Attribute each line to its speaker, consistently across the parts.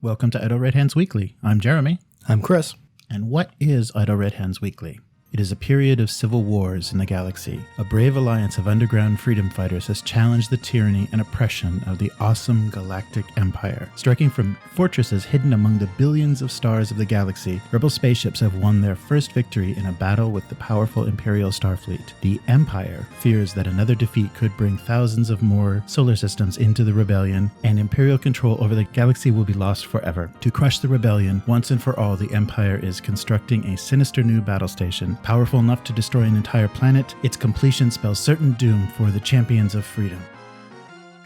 Speaker 1: Welcome to Idle Red Hands Weekly. I'm Jeremy.
Speaker 2: I'm Chris.
Speaker 1: And what is Idle Red Hands Weekly? It is a period of civil wars in the galaxy. A brave alliance of underground freedom fighters has challenged the tyranny and oppression of the awesome galactic empire. Striking from fortresses hidden among the billions of stars of the galaxy, rebel spaceships have won their first victory in a battle with the powerful Imperial Starfleet. The Empire fears that another defeat could bring thousands of more solar systems into the rebellion, and Imperial control over the galaxy will be lost forever. To crush the rebellion, once and for all, the Empire is constructing a sinister new battle station, powerful enough to destroy an entire planet. Its completion spells certain doom for the champions of freedom.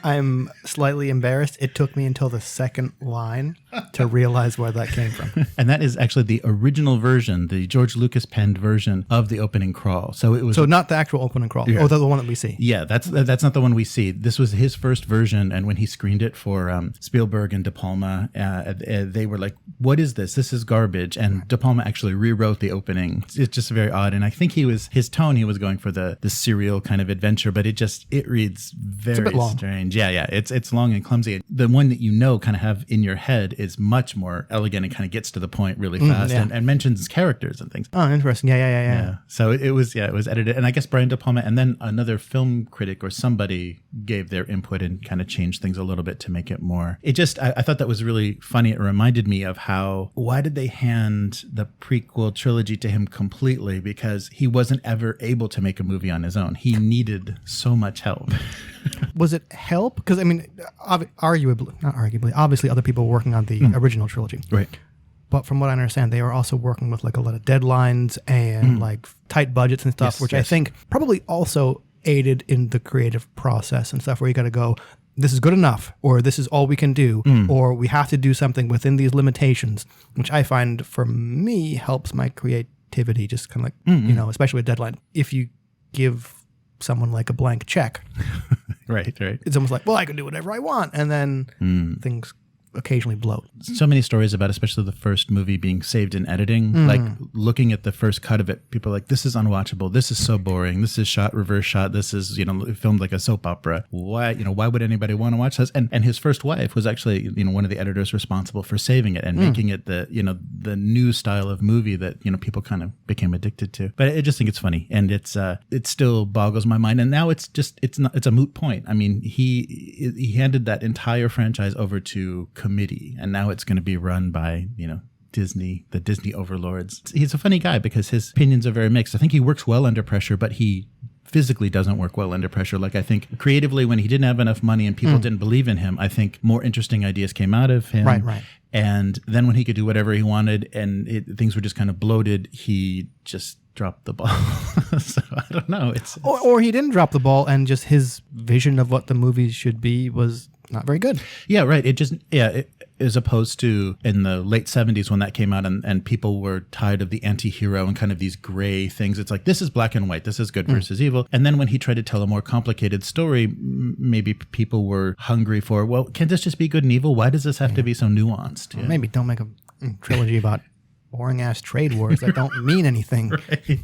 Speaker 2: I'm slightly embarrassed. It took me until the second line to realize where that came from.
Speaker 1: And that is actually the original version, the George Lucas penned version of the opening crawl. So it was
Speaker 2: not the actual opening crawl.
Speaker 1: Yeah.
Speaker 2: Oh, the one that we see.
Speaker 1: Yeah, that's not the one we see. This was his first version, and when he screened it for Spielberg and De Palma, they were like, "What is this? This is garbage." And De Palma actually rewrote the opening. It's just very odd, and I think he was going for the serial kind of adventure, but it reads very strange. Yeah, it's long and clumsy. The one that kind of have in your head is much more elegant and kind of gets to the point really fast and mentions characters and things.
Speaker 2: Oh, interesting. Yeah.
Speaker 1: So it was edited, and I guess Brian De Palma and then another film critic or somebody gave their input and kind of changed things a little bit to make it more. I thought that was really funny. It reminded me of why did they hand the prequel trilogy to him completely? Because he wasn't ever able to make a movie on his own. He needed so much help.
Speaker 2: Was it help? Because, I mean, obviously other people were working on the original trilogy.
Speaker 1: Right.
Speaker 2: But from what I understand, they were also working with like a lot of deadlines and like tight budgets and stuff, I think probably also aided in the creative process and stuff where you got to go, this is good enough, or this is all we can do, or we have to do something within these limitations, which I find for me helps my creativity just kind of like, especially with deadline. If you give someone like a blank check,
Speaker 1: right,
Speaker 2: it's almost like, well, I can do whatever I want, and then things occasionally bloat.
Speaker 1: So many stories about especially the first movie being saved in editing, like looking at the first cut of it, people are like, this is unwatchable, this is so boring, this is reverse shot, this is filmed like a soap opera, why would anybody want to watch this? And his first wife was actually one of the editors responsible for saving it and making it the new style of movie that people kind of became addicted to. But I just think it's funny, and it still boggles my mind, and now it's a moot point. I mean, he handed that entire franchise over to committee, and now it's going to be run by Disney, the Disney overlords. He's a funny guy because his opinions are very mixed. I think he works well under pressure, but he physically doesn't work well under pressure. Like, I think creatively, when he didn't have enough money and people didn't believe in him, I think more interesting ideas came out of him.
Speaker 2: Right.
Speaker 1: And then when he could do whatever he wanted and things were just kind of bloated, he just dropped the ball. So I don't know.
Speaker 2: Or he didn't drop the ball, and just his vision of what the movies should be was not very good.
Speaker 1: Yeah, right. As opposed to in the late 70s when that came out and people were tired of the anti-hero and kind of these gray things. It's like, this is black and white. This is good versus evil. And then when he tried to tell a more complicated story, maybe people were hungry for, well, can't this just be good and evil? Why does this have to be so nuanced?
Speaker 2: Well, maybe don't make a trilogy about boring-ass trade wars that don't mean anything.
Speaker 1: Right.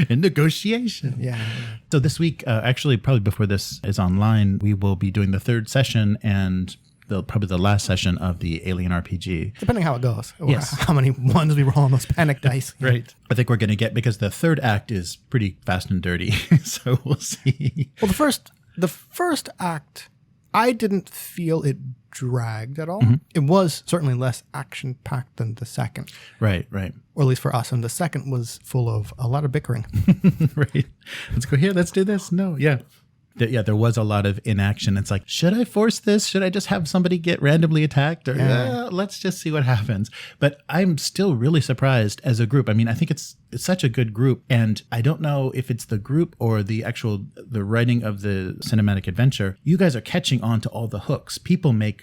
Speaker 1: In negotiation.
Speaker 2: Yeah.
Speaker 1: So this week, actually, probably before this is online, we will be doing the third session and probably the last session of the Alien RPG.
Speaker 2: Depending how it goes.
Speaker 1: Yes.
Speaker 2: How many ones we roll on those panic dice.
Speaker 1: Right. I think we're going to get, because the third act is pretty fast and dirty. So we'll see.
Speaker 2: Well, the first act, I didn't feel it dragged at all. It was certainly less action-packed than the second.
Speaker 1: Right.
Speaker 2: Or at least for us. And the second was full of a lot of bickering.
Speaker 1: Right. Let's go here. Let's do this. No. Yeah. There was a lot of inaction. It's like, should I force this? Should I just have somebody get randomly attacked? Or let's just see what happens. But I'm still really surprised as a group. I mean, I think it's such a good group. And I don't know if it's the group or the writing of the cinematic adventure. You guys are catching on to all the hooks.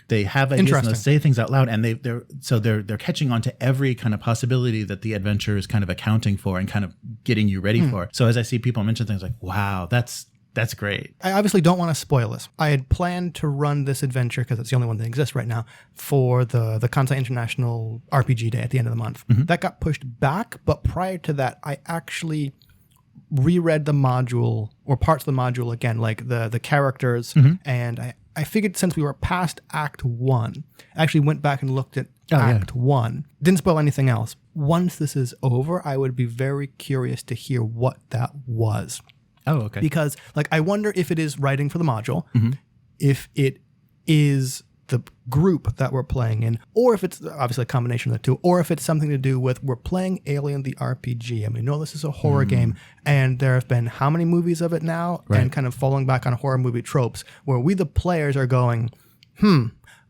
Speaker 1: They have ideas and they say things out loud. And they're catching on to every kind of possibility that the adventure is kind of accounting for and kind of getting you ready for. So as I see people mention things like, wow, that's great.
Speaker 2: I obviously don't want to spoil this. I had planned to run this adventure, because it's the only one that exists right now, for the Kansai International RPG Day at the end of the month. That got pushed back, but prior to that, I actually reread the module, or parts of the module again, like the characters, and I figured since we were past Act 1, I actually went back and looked at Act 1. Didn't spoil anything else. Once this is over, I would be very curious to hear what that was.
Speaker 1: Oh, okay.
Speaker 2: Because, like, I wonder if it is writing for the module, if it is the group that we're playing in, or if it's obviously a combination of the two, or if it's something to do with we're playing Alien the RPG. I mean, no, this is a horror game, and there have been how many movies of it now, and kind of falling back on horror movie tropes, where we the players are going,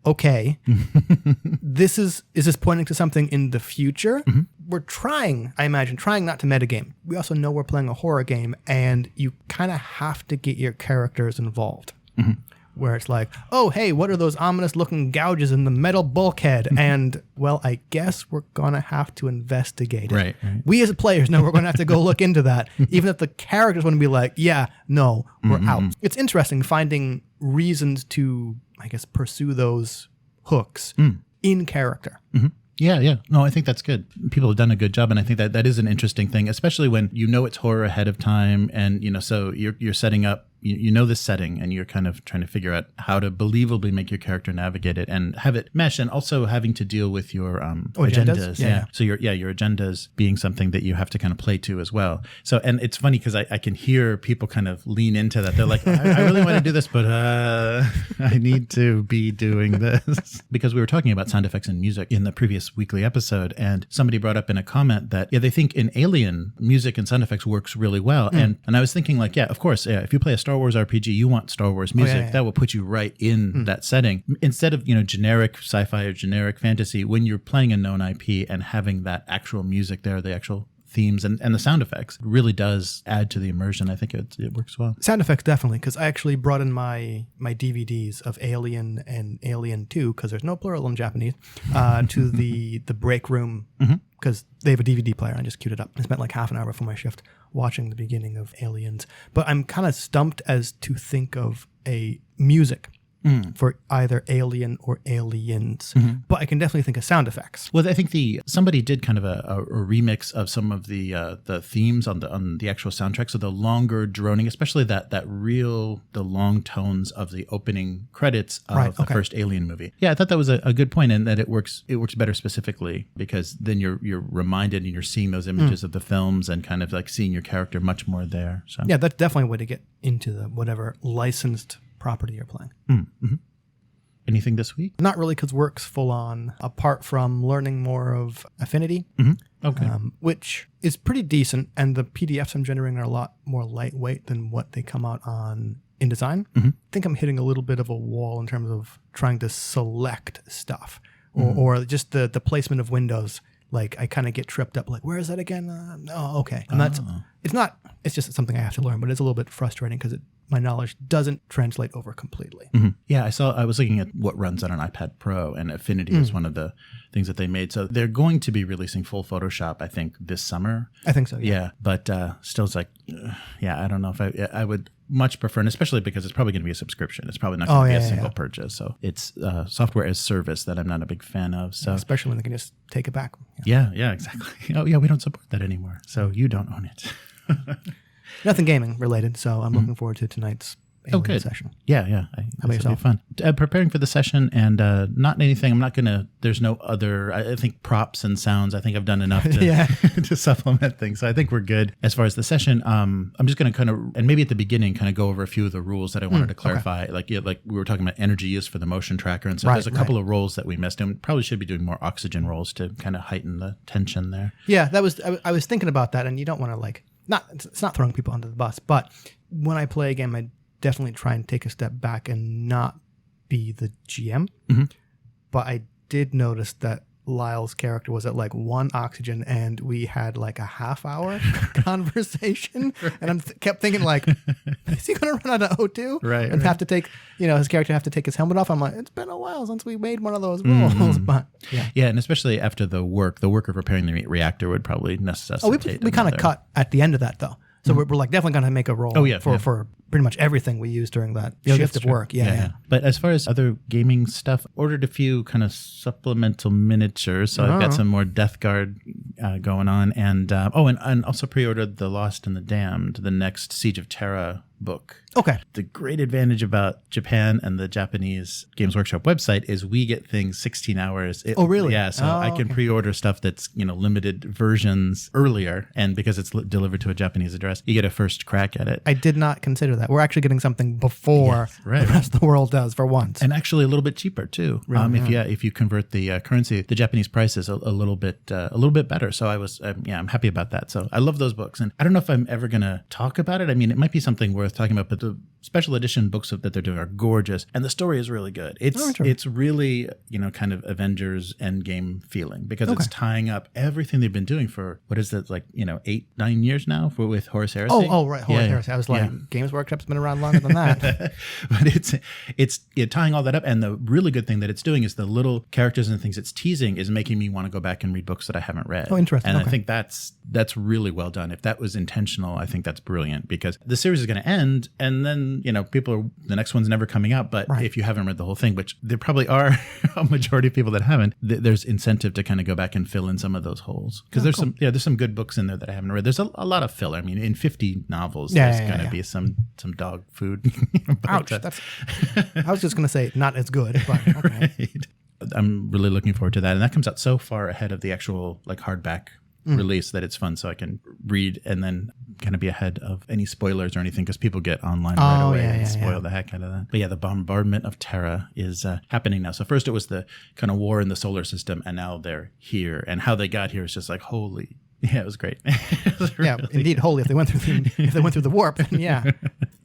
Speaker 2: okay, is this pointing to something in the future? We're trying not to metagame. We also know we're playing a horror game, and you kind of have to get your characters involved. Where it's like, oh, hey, what are those ominous looking gouges in the metal bulkhead? And, well, I guess we're going to have to investigate it.
Speaker 1: Right.
Speaker 2: We as players know we're going to have to go look into that, even if the characters want to be like, yeah, no, we're out. It's interesting finding reasons to, I guess, pursue those hooks in character.
Speaker 1: Yeah. No, I think that's good. People have done a good job, and I think that is an interesting thing, especially when you know it's horror ahead of time, and so you're setting up, you know this setting, and you're kind of trying to figure out how to believably make your character navigate it and have it mesh, and also having to deal with your agendas.
Speaker 2: Yeah.
Speaker 1: So your agendas being something that you have to kind of play to as well. So, and it's funny because I can hear people kind of lean into that. They're like, I really want to do this, but I need to be doing this. Because we were talking about sound effects and music in the previous weekly episode, and somebody brought up in a comment that they think in Alien, music and sound effects works really well. And I was thinking like, of course, if you play a Star Wars RPG, you want Star Wars music. That will put you right in that setting. Instead of, generic sci-fi or generic fantasy, when you're playing a known IP and having that actual music there, the actual themes and the sound effects really does add to the immersion. I think it works well.
Speaker 2: Sound effects, definitely, because I actually brought in my DVDs of Alien and Alien 2, because there's no plural in Japanese, to the break room, because they have a DVD player. I just queued it up. I spent like half an hour before my shift watching the beginning of Aliens. But I'm kind of stumped as to think of a music for either Alien or Aliens. But I can definitely think of sound effects.
Speaker 1: Well, I think somebody did kind of a remix of some of the themes on the actual soundtrack. So the longer droning, especially the long tones of the opening credits of the first Alien movie. Yeah, I thought that was a good point, and that it works better specifically because then you're reminded and you're seeing those images of the films and kind of like seeing your character much more there. So
Speaker 2: yeah, that's definitely a way to get into the whatever licensed property you're playing.
Speaker 1: Anything this week?
Speaker 2: Not really, because work's full on, apart from learning more of Affinity,
Speaker 1: Okay.
Speaker 2: Which is pretty decent, and the PDFs I'm generating are a lot more lightweight than what they come out on InDesign. I think I'm hitting a little bit of a wall in terms of trying to select stuff, or just the placement of windows. Like, I kind of get tripped up, like, where is that again? Okay. And it's just something I have to learn, but it's a little bit frustrating because my knowledge doesn't translate over completely.
Speaker 1: Yeah, I was looking at what runs on an iPad Pro, and Affinity is one of the things that they made. So they're going to be releasing full Photoshop, I think, this summer.
Speaker 2: I think so,
Speaker 1: yeah. But still, it's like, I don't know if I would much prefer, and especially because it's probably going to be a subscription. It's probably not going to be a single purchase. So it's software as service that I'm not a big fan of. So
Speaker 2: especially when they can just take it back.
Speaker 1: Yeah, exactly. Oh, yeah, we don't support that anymore. So you don't own it.
Speaker 2: Nothing gaming related, so I'm looking forward to tonight's Alien session.
Speaker 1: Yeah.
Speaker 2: How about yourself?
Speaker 1: Be fun. Preparing for the session, and not anything. I'm not gonna. There's no other. I think props and sounds. I think I've done enough to to supplement things. So I think we're good as far as the session. I'm just gonna kind of, and maybe at the beginning, kind of go over a few of the rules that I wanted to clarify. Okay. Like we were talking about energy use for the motion tracker, and so there's a couple of roles that we missed, and probably should be doing more oxygen rolls to kind of heighten the tension there.
Speaker 2: Yeah, that was. I was thinking about that, and you don't want to it's not throwing people under the bus, but when I play a game, I definitely try and take a step back and not be the GM. But I did notice that Lyle's character was at like 1 oxygen, and we had like a half-hour conversation, and I kept thinking like, is he going to run out of O2? And have to take, his character have to take his helmet off. I'm like, it's been a while since we made one of those rolls, but
Speaker 1: yeah, and especially after the work of repairing the reactor would probably necessitate.
Speaker 2: We kind of cut at the end of that though. So we're like definitely going to make a roll for pretty much everything we use during that shift of work. Yeah.
Speaker 1: But as far as other gaming stuff, ordered a few kind of supplemental miniatures. So I've got some more Death Guard going on. And and also pre-ordered The Lost and the Damned, the next Siege of Terra book.
Speaker 2: Okay.
Speaker 1: The great advantage about Japan and the Japanese Games Workshop website is we get things 16 hours.
Speaker 2: Oh, really?
Speaker 1: Yeah. So I can pre-order stuff that's, limited versions earlier. And because it's delivered to a Japanese address, you get a first crack at it.
Speaker 2: I did not consider that. We're actually getting something before the rest of the world does for once.
Speaker 1: And actually a little bit cheaper too. Really? If you convert the currency, the Japanese price is a little bit better. So I'm happy about that. So I love those books. And I don't know if I'm ever going to talk about it. I mean, it might be something worth talking about, but the special edition books that they're doing are gorgeous. And the story is really good. It's really, kind of Avengers Endgame feeling because it's tying up everything they've been doing for, what is it, 8-9 years now with Horus Heresy?
Speaker 2: Oh, right. Horus Heresy. I was like, Games Workshop's been around longer than that.
Speaker 1: But it's tying all that up. And the really good thing that it's doing is the little characters and things it's teasing is making me want to go back and read books that I haven't read.
Speaker 2: Oh, interesting.
Speaker 1: And I think that's really well done. If that was intentional, I think that's brilliant because the series is going to end and then, the next one's never coming out. But if you haven't read the whole thing, which there probably are a majority of people that haven't, there's incentive to kind of go back and fill in some of those holes. Because there's some good books in there that I haven't read. There's a lot of filler. I mean, in 50 novels, there's going to be some dog food.
Speaker 2: Ouch. I was just going to say not as good, but okay.
Speaker 1: Right. I'm really looking forward to that. And that comes out so far ahead of the actual hardback release that it's fun. So I can read and then kind of be ahead of any spoilers or anything because people get online right away and spoil the heck out of that. But yeah, the bombardment of Terra is happening now. So first it was the kind of war in the solar system and now they're here. And how they got here is just holy. Yeah, it was great.
Speaker 2: Indeed, holy if they went through the warp. Yeah.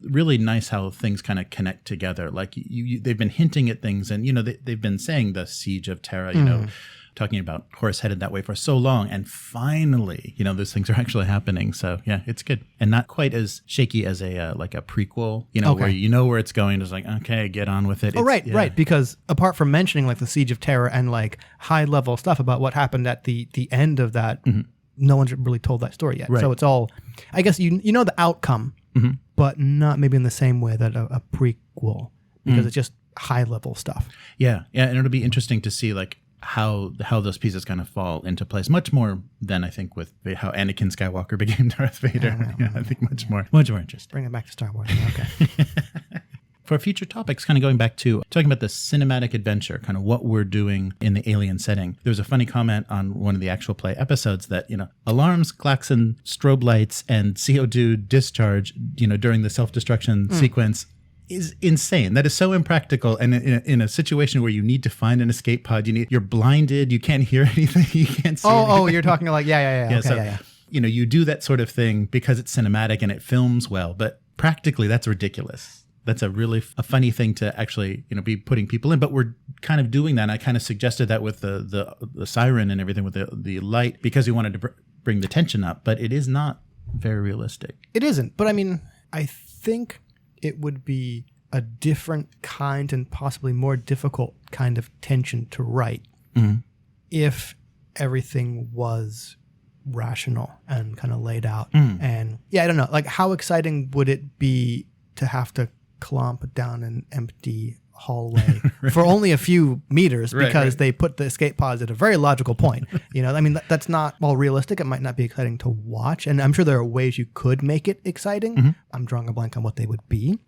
Speaker 1: Really nice how things kind of connect together. They've been hinting at things and, they've been saying the siege of Terra, talking about Horus headed that way for so long. And finally, those things are actually happening. So yeah, it's good. And not quite as shaky as a prequel, where where it's going. It's okay, get on with it.
Speaker 2: Right. Because apart from mentioning the siege of Terra and high level stuff about what happened at the end of that, no one's really told that story yet. Right. So it's all, I guess, the outcome, but not maybe in the same way that a prequel, because it's just high level stuff.
Speaker 1: Yeah. And it'll be interesting to see how those pieces kind of fall into place, much more than I think with how Anakin Skywalker became Darth Vader. I think much more interesting.
Speaker 2: Bring it back to Star Wars. Okay.
Speaker 1: For future topics, kind of going back to talking about the cinematic adventure, kind of what we're doing in the alien setting. There was a funny comment on one of the actual play episodes that, alarms, klaxon, strobe lights, and CO2 discharge, during the self-destruction sequence is insane. That is so impractical. And in a situation where you need to find an escape pod, you're blinded, you can't hear anything, you can't see anything.
Speaker 2: Oh, you're talking
Speaker 1: You do that sort of thing because it's cinematic and it films well, but practically that's ridiculous. That's a funny thing to actually, be putting people in, but we're kind of doing that. And I kind of suggested that with the siren and everything with the light because we wanted to bring the tension up, but it is not very realistic.
Speaker 2: It isn't. But I mean, I think it would be a different kind and possibly more difficult kind of tension to write if everything was rational and kind of laid out. And I don't know, how exciting would it be to have to clomp down an empty hallway for only a few meters because they put the escape pods at a very logical point. That's not all realistic. It might not be exciting to watch. And I'm sure there are ways you could make it exciting. I'm drawing a blank on what they would be.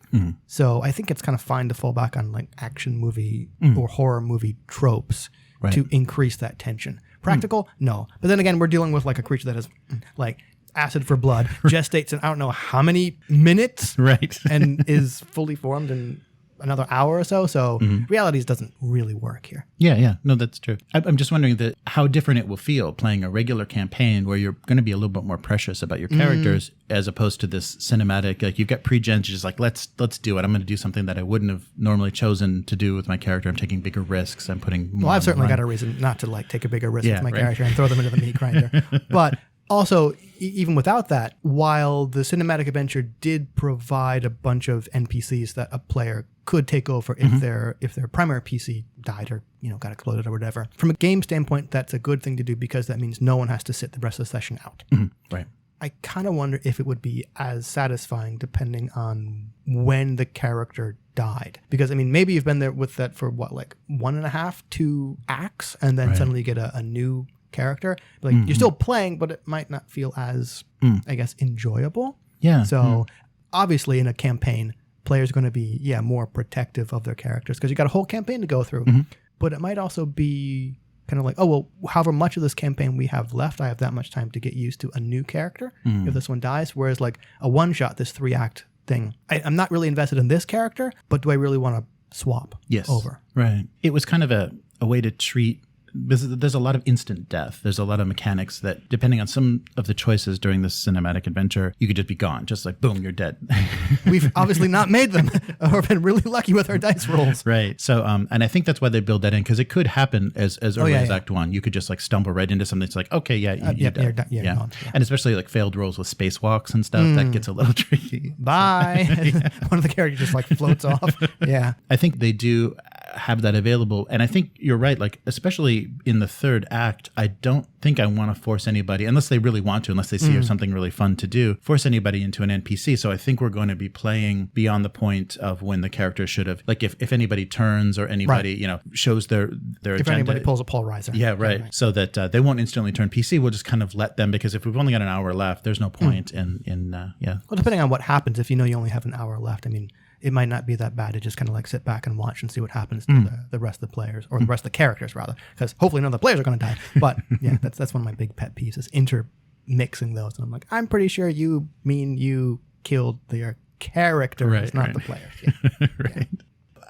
Speaker 2: So I think it's kind of fine to fall back on action movie or horror movie tropes to increase that tension. Practical? No. But then again, we're dealing with a creature that has acid for blood, gestates in I don't know how many minutes, and is fully formed in another hour or so. So realities doesn't really work here.
Speaker 1: Yeah. No, that's true. I'm just wondering how different it will feel playing a regular campaign where you're going to be a little bit more precious about your characters as opposed to this cinematic, you've got pre-gens, just let's do it. I'm going to do something that I wouldn't have normally chosen to do with my character. I'm taking bigger risks. I'm putting more.
Speaker 2: Well, I've certainly got a reason not to take a bigger risk with my character and throw them into the meat grinder. But also, even without that, while the cinematic adventure did provide a bunch of NPCs that a player could take over if their primary PC died or got exploded or whatever, from a game standpoint, that's a good thing to do because that means no one has to sit the rest of the session out.
Speaker 1: Right.
Speaker 2: I kind of wonder if it would be as satisfying depending on when the character died. Because, maybe you've been there with that for 1.5, 2 acts, and then suddenly you get a new character. You're still playing, but it might not feel as, I guess, enjoyable.
Speaker 1: Yeah.
Speaker 2: So obviously in a campaign, players are going to be, more protective of their characters because you got a whole campaign to go through. But it might also be kind of like, oh, well, however much of this campaign we have left, I have that much time to get used to a new character if this one dies. Whereas like a one-shot, this 3-act thing, I'm not really invested in this character, but do I really want to swap over?
Speaker 1: Right. It was kind of a way to treat, because there's a lot of instant death. There's a lot of mechanics that, depending on some of the choices during this cinematic adventure, you could just be gone. Just like, boom, you're dead.
Speaker 2: We've obviously not made them or been really lucky with our dice rolls.
Speaker 1: Right. So, and I think that's why they build that in, because it could happen as early as Act 1. You could just like stumble right into something. It's like, okay, you're dead.
Speaker 2: You're gone.
Speaker 1: And especially like failed rolls with spacewalks and stuff, that gets a little tricky.
Speaker 2: Bye. One of the characters just like floats off. Yeah.
Speaker 1: I think they do have that available. And I think you're right. Like, especially in the third act, I don't think I want to force anybody, unless they really want to, unless they see something really fun to do, force anybody into an NPC. So I think we're going to be playing beyond the point of when the character should have, like if anybody turns or anybody, shows their agenda.
Speaker 2: If anybody pulls a Paul Reiser.
Speaker 1: Yeah, right. So that they won't instantly turn PC. We'll just kind of let them, because if we've only got an hour left, there's no point in. Well,
Speaker 2: depending on what happens, if you only have an hour left, I mean, it might not be that bad to just kind of like sit back and watch and see what happens to the rest of the players, or the rest of the characters rather, because hopefully none of the players are going to die. But yeah, that's one of my big pet peeves is intermixing those. And I'm like, I'm pretty sure you mean you killed their characters, not the players. Yeah.
Speaker 1: Right.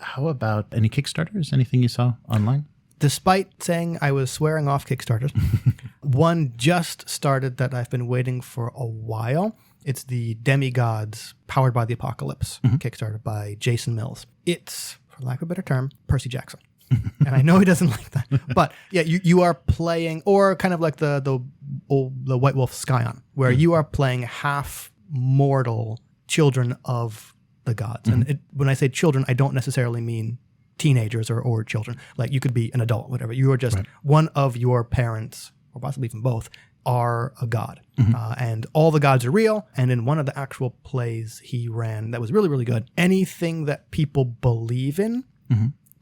Speaker 1: How about any Kickstarters? Anything you saw online?
Speaker 2: Despite saying I was swearing off Kickstarters, one just started that I've been waiting for a while. It's the Demigods Powered by the Apocalypse Kickstarter by Jason Mills. It's, for lack of a better term, Percy Jackson. And I know he doesn't like that. But yeah, you are playing, or kind of like the White Wolf Scion, where you are playing half mortal children of the gods. And when I say children, I don't necessarily mean teenagers or children. Like you could be an adult, whatever. You are just one of your parents, or possibly even both, are a god. And all the gods are real. And in one of the actual plays he ran that was really, really good, anything that people believe in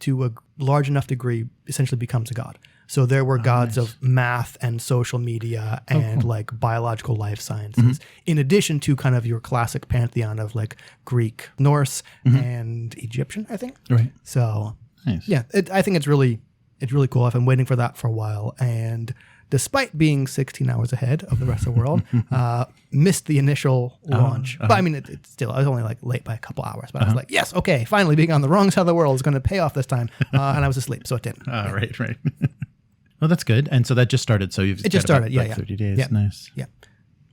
Speaker 2: to a large enough degree essentially becomes a god. So there were gods of math and social media and like biological life sciences, in addition to kind of your classic pantheon of like Greek, Norse, and Egyptian, I think.
Speaker 1: Right.
Speaker 2: So
Speaker 1: nice.
Speaker 2: Yeah, I think it's really cool. I've been waiting for that for a while. And despite being 16 hours ahead of the rest of the world, missed the initial launch. But I mean, it's still, I was only like late by a couple hours, but I was like, yes, okay, finally being on the wrong side of the world is going to pay off this time. And I was asleep, so it didn't.
Speaker 1: Right. Well, that's good. And so that just started. So it just started,
Speaker 2: yeah.
Speaker 1: 30 days.
Speaker 2: Yeah.
Speaker 1: Nice.
Speaker 2: Yeah.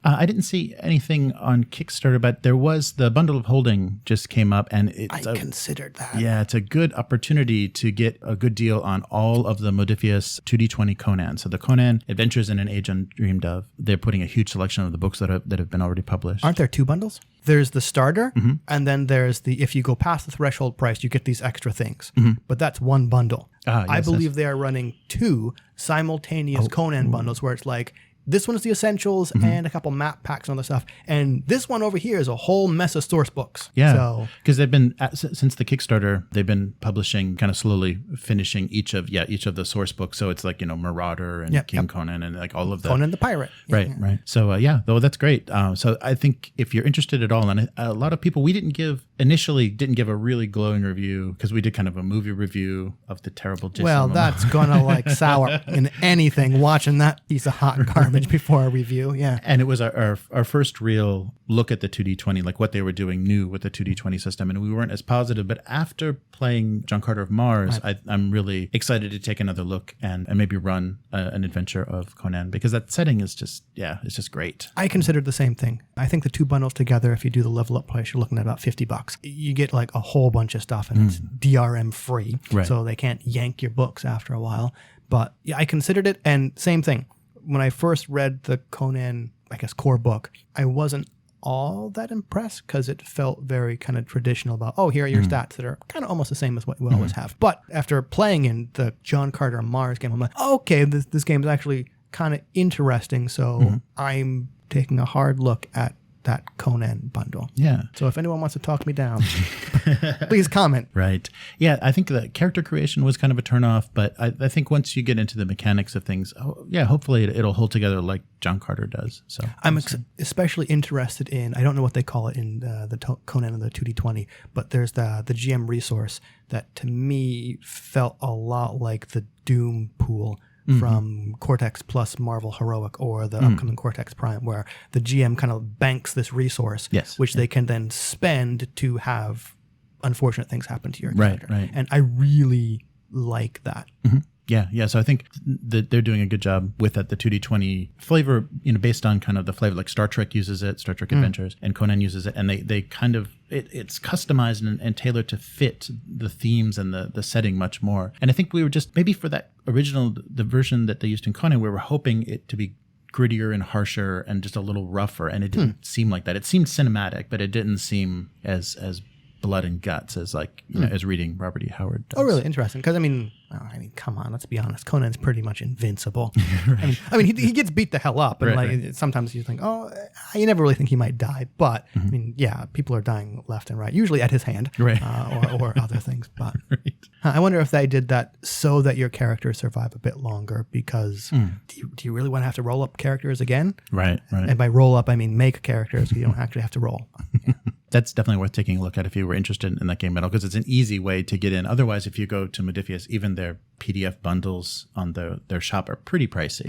Speaker 1: I didn't see anything on Kickstarter, but there was the bundle of holding just came up, and I
Speaker 2: considered that.
Speaker 1: Yeah, it's a good opportunity to get a good deal on all of the Modifius 2d20 Conan. So the Conan Adventures in an Age Undreamed Of. They're putting a huge selection of the books that have been already published.
Speaker 2: Aren't there two bundles? There's the starter, and then there's the, if you go past the threshold price, you get these extra things. But that's one bundle.
Speaker 1: Yes,
Speaker 2: I believe they are running two simultaneous Conan bundles where it's like, this one is the essentials and a couple map packs and other stuff. And this one over here is a whole mess of source books.
Speaker 1: Yeah. Because they've been, since the Kickstarter, they've been publishing, kind of slowly finishing each of the source books. So it's like, Marauder and King Conan and like all of the.
Speaker 2: Conan the Pirate.
Speaker 1: Right. So though that's great. So I think if you're interested at all, and a lot of people, we didn't give a really glowing review because we did kind of a movie review of the terrible Jason Momoa.
Speaker 2: That's going to like sour in anything watching that piece of hot garbage before a review. Yeah.
Speaker 1: And it was our first real look at the 2d20, like what they were doing new with the 2d20 system. And we weren't as positive, but after playing John Carter of Mars, I'm really excited to take another look and maybe run an adventure of Conan, because that setting is just, it's just great.
Speaker 2: I considered the same thing. I think the two bundles together, if you do the level up price, you're looking at about $50. You get like a whole bunch of stuff and it's DRM free. Right. So they can't yank your books after a while. But yeah, I considered it, and same thing. When I first read the Conan, I guess, core book, I wasn't all that impressed because it felt very kind of traditional about, here are your stats that are kind of almost the same as what you always have. But after playing in the John Carter of Mars game, I'm like, okay, this game is actually kind of interesting. So I'm taking a hard look at that Conan bundle.
Speaker 1: Yeah.
Speaker 2: So if anyone wants to talk me down, please comment.
Speaker 1: Right. Yeah, I think the character creation was kind of a turnoff, but I think once you get into the mechanics of things, hopefully it'll hold together like John Carter does. So
Speaker 2: I'm especially interested in, I don't know what they call it in the Conan and the 2d20, but there's the GM resource that to me felt a lot like the Doom pool from Cortex plus Marvel Heroic or the upcoming Cortex Prime, where the GM kind of banks this resource, which they can then spend to have unfortunate things happen to your character.
Speaker 1: Right.
Speaker 2: And I really like that.
Speaker 1: Yeah. So I think that they're doing a good job with that. The 2d20 flavor, based on kind of the flavor, like Star Trek uses it, Star Trek Adventures, and Conan uses it, and they kind of it's customized and tailored to fit the themes and the setting much more. And I think we were just maybe for that original the version that they used in Conan, we were hoping it to be grittier and harsher and just a little rougher, and it didn't seem like that. It seemed cinematic, but it didn't seem as blood and guts as as reading Robert E. Howard does.
Speaker 2: Oh, really? Interesting. Because I mean, come on, let's be honest. Conan's pretty much invincible. I mean, he gets beat the hell up, and sometimes you think, you never really think he might die. But I mean, yeah, people are dying left and right, usually at his hand, or other things. But I wonder if they did that so that your characters survive a bit longer. Because do you really want to have to roll up characters again?
Speaker 1: Right.
Speaker 2: And by roll up, I mean make characters. You don't actually have to roll. Yeah.
Speaker 1: That's definitely worth taking a look at if you were interested in that game metal, because it's an easy way to get in. Otherwise, if you go to Modifius, even their PDF bundles on their shop are pretty pricey.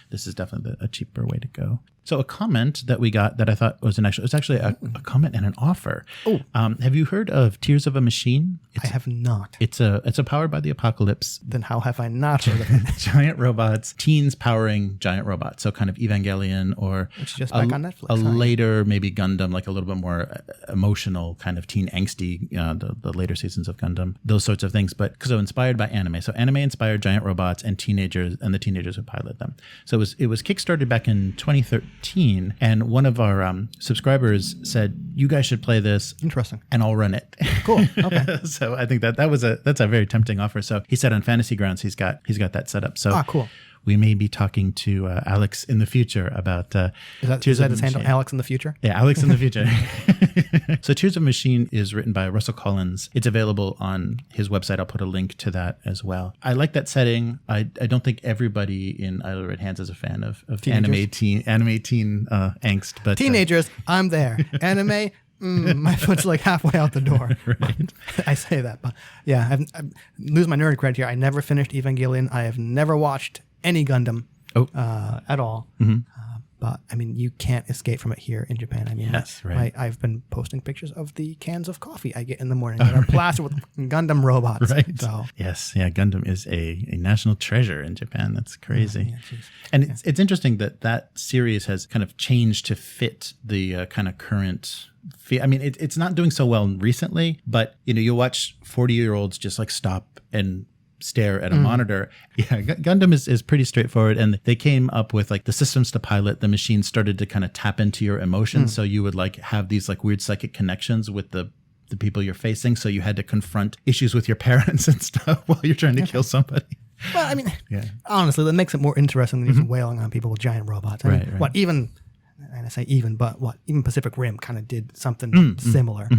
Speaker 1: This is definitely a cheaper way to go. So a comment that we got that I thought was it's actually a comment and an offer. Oh, have you heard of Tears of a Machine?
Speaker 2: I have not.
Speaker 1: It's a Powered by the Apocalypse.
Speaker 2: Then how have I not heard of it?
Speaker 1: Giant robots, teens powering giant robots. So kind of Evangelion, or
Speaker 2: it's just back on Netflix.
Speaker 1: Later maybe Gundam, like a little bit more emotional kind of teen angsty. The later seasons of Gundam, those sorts of things. But so inspired by anime. So anime inspired giant robots and teenagers, and the teenagers who pilot them. So it was kickstarted back in 2013, and one of our subscribers said, "You guys should play this.
Speaker 2: Interesting,
Speaker 1: and I'll run it."
Speaker 2: Cool. Okay.
Speaker 1: So I think that's a very tempting offer. So he said on Fantasy Grounds he's got that set up. So
Speaker 2: cool.
Speaker 1: We may be talking to Alex in the future about
Speaker 2: is that his handle, Alex in the future?
Speaker 1: Yeah, Alex in the future. So Tears of a Machine is written by Russell Collins. It's available on his website. I'll put a link to that as well. I like that setting. I don't think everybody in Idle Red Hands is a fan of anime teen angst, but
Speaker 2: teenagers, I'm there. Anime. My foot's like halfway out the door.
Speaker 1: Right.
Speaker 2: I say that, but yeah, I lose my nerd cred here. I never finished Evangelion. I have never watched any Gundam at all. But I mean, you can't escape from it here in Japan. I mean, I've been posting pictures of the cans of coffee I get in the morning that are plastered with Gundam robots.
Speaker 1: Right.
Speaker 2: So.
Speaker 1: Yes. Yeah. Gundam is a national treasure in Japan. That's crazy. And it's interesting that series has kind of changed to fit the kind of current. I mean, it's not doing so well recently, but you'll watch 40-year-olds just like stop and stare at a monitor. Yeah, Gundam is pretty straightforward, and they came up with like the systems to pilot. The machine started to kind of tap into your emotions, so you would like have these like weird psychic connections with the people you're facing. So you had to confront issues with your parents and stuff while you're trying to kill somebody.
Speaker 2: Well, I mean, honestly, that makes it more interesting than just wailing on people with giant robots. I mean, what even, and I say even, but what even Pacific Rim kind of did something similar.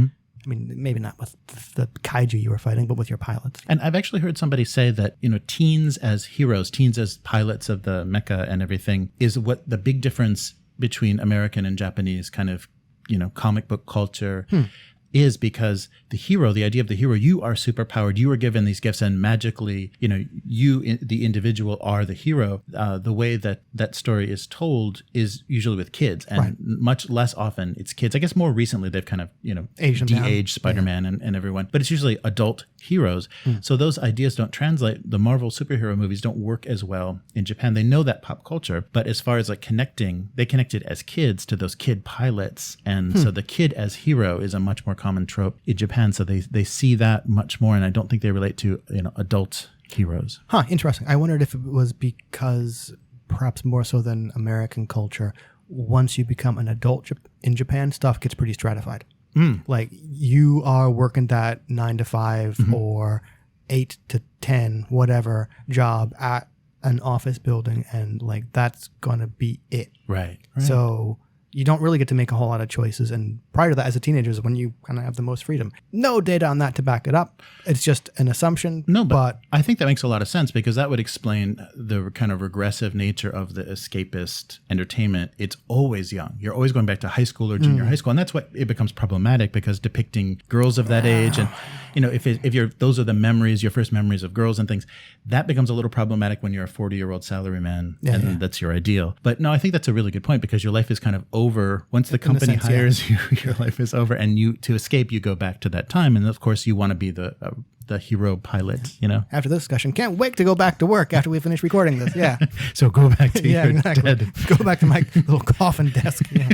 Speaker 2: I mean, maybe not with the kaiju you were fighting, but with your pilots.
Speaker 1: And I've actually heard somebody say that, teens as heroes, teens as pilots of the mecha and everything is what the big difference between American and Japanese kind of, comic book culture is, because the idea of the hero, you are superpowered, you are given these gifts, and magically, you, the individual, are the hero. The way that story is told is usually with kids, and much less often it's kids. I guess more recently they've kind of, de-aged Spider-Man and everyone, but it's usually adult heroes. So those ideas don't translate. The Marvel superhero movies don't work as well in Japan. They know that pop culture, but as far as like connecting, they connected as kids to those kid pilots. And so the kid as hero is a much more common trope in Japan. So they see that much more, and I don't think they relate to adult heroes.
Speaker 2: Interesting. I wondered if it was because perhaps more so than American culture, once you become an adult in Japan, stuff gets pretty stratified. Like you are working that 9 to 5 or 8 to 10 whatever job at an office building, and like that's gonna be it.
Speaker 1: Right.
Speaker 2: So you don't really get to make a whole lot of choices. And prior to that, as a teenager, is when you kind of have the most freedom. No data on that to back it up. It's just an assumption.
Speaker 1: No, but I think that makes a lot of sense, because that would explain the kind of regressive nature of the escapist entertainment. It's always young. You're always going back to high school or junior high school. And that's what it becomes problematic, because depicting girls of that age and, if you're, those are the memories, your first memories of girls and things, that becomes a little problematic when you're a 40-year-old salaryman and that's your ideal. But no, I think that's a really good point, because your life is kind of over. Once the company hires you, your life is over, and to escape, you go back to that time. And of course, you want to be the hero pilot,
Speaker 2: After this discussion, can't wait to go back to work after we finish recording this. Yeah.
Speaker 1: So go back to your dead.
Speaker 2: Go back to my little coffin desk. Yeah.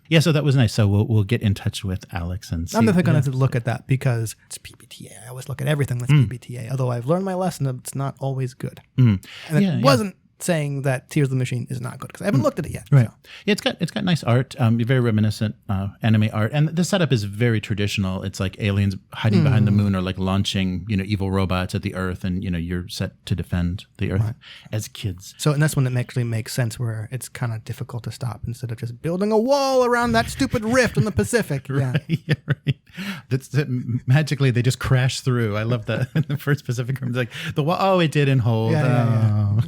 Speaker 1: Yeah, so that was nice. So we'll get in touch with Alex and see.
Speaker 2: I'm definitely going to look at that, because it's PBTA. I always look at everything that's PBTA, although I've learned my lesson that it's not always good. And it wasn't saying that Tears of the Machine is not good, because I haven't looked at it yet.
Speaker 1: Right.
Speaker 2: So.
Speaker 1: Yeah, it's got nice art, very reminiscent anime art, and the setup is very traditional. It's like aliens hiding behind the moon, or like launching evil robots at the Earth, and you're set to defend the Earth as kids.
Speaker 2: So, and that's when it actually makes sense, where it's kind of difficult to stop instead of just building a wall around that stupid rift in the Pacific.
Speaker 1: Right. Magically they just crash through. I love that. In the first Pacific Rim, it's like the wall. Oh, it didn't hold.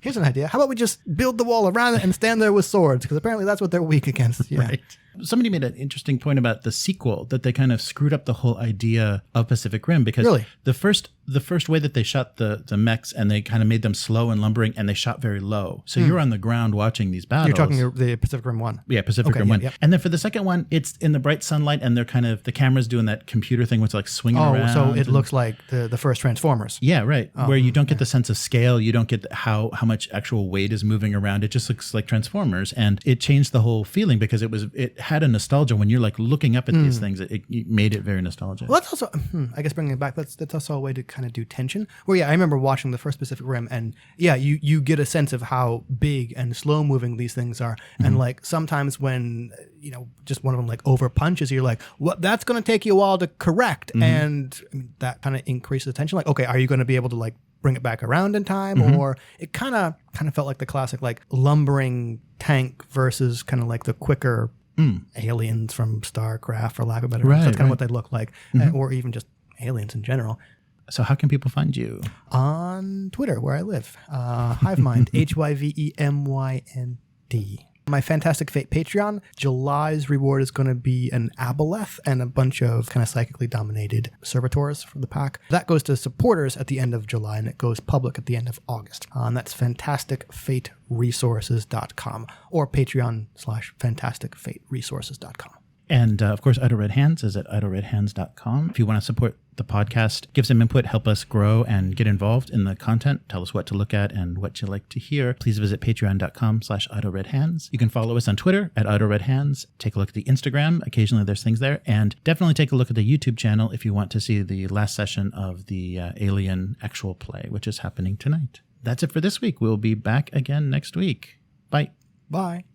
Speaker 2: Here's an idea. How about we just build the wall around it and stand there with swords? Because apparently that's what they're weak against. Yeah.
Speaker 1: Right. Somebody made an interesting point about the sequel, that they kind of screwed up the whole idea of Pacific Rim, because the first way that they shot the mechs, and they kind of made them slow and lumbering, and they shot very low. So you're on the ground watching these battles.
Speaker 2: You're talking the Pacific Rim 1.
Speaker 1: Yeah, Pacific Rim 1. Yep. And then for the second one, it's in the bright sunlight, and they're kind of, the camera's doing that computer thing where it's like swinging around.
Speaker 2: Oh, so it looks like the first Transformers.
Speaker 1: Yeah, right. Where you don't get the sense of scale. You don't get how much actual weight is moving around. It just looks like Transformers. And it changed the whole feeling, because it had a nostalgia. When you're like looking up at these things, it made it very nostalgic.
Speaker 2: Well, that's also, I guess bringing it back, that's also a way to kind of do tension. Where, I remember watching the first Pacific Rim, and you get a sense of how big and slow moving these things are. And like sometimes when, just one of them like over punches, you're like, well, that's going to take you a while to correct. And I mean, that kind of increases tension. Like, okay, are you going to be able to like bring it back around in time? Or it kind of felt like the classic like lumbering tank versus kind of like the quicker aliens from StarCraft, for lack of a better word. That's kind of what they look like, or even just aliens in general.
Speaker 1: So how can people find you?
Speaker 2: On Twitter, where I live. Hivemind, HYVEMYND. My Fantastic Fate Patreon, July's reward is going to be an aboleth and a bunch of kind of psychically dominated servitors from the pack. That goes to supporters at the end of July, and it goes public at the end of August. And that's fantasticfateresources.com or Patreon/fantasticfateresources.com.
Speaker 1: And of course, Idle Red Hands is at idleredhands.com. If you want to support the podcast, give some input, help us grow and get involved in the content, tell us what to look at and what you like to hear, please visit patreon.com/idleredhands. You can follow us on Twitter at idleredhands. Take a look at the Instagram. Occasionally there's things there. And definitely take a look at the YouTube channel if you want to see the last session of the Alien actual play, which is happening tonight. That's it for this week. We'll be back again next week. Bye.
Speaker 2: Bye.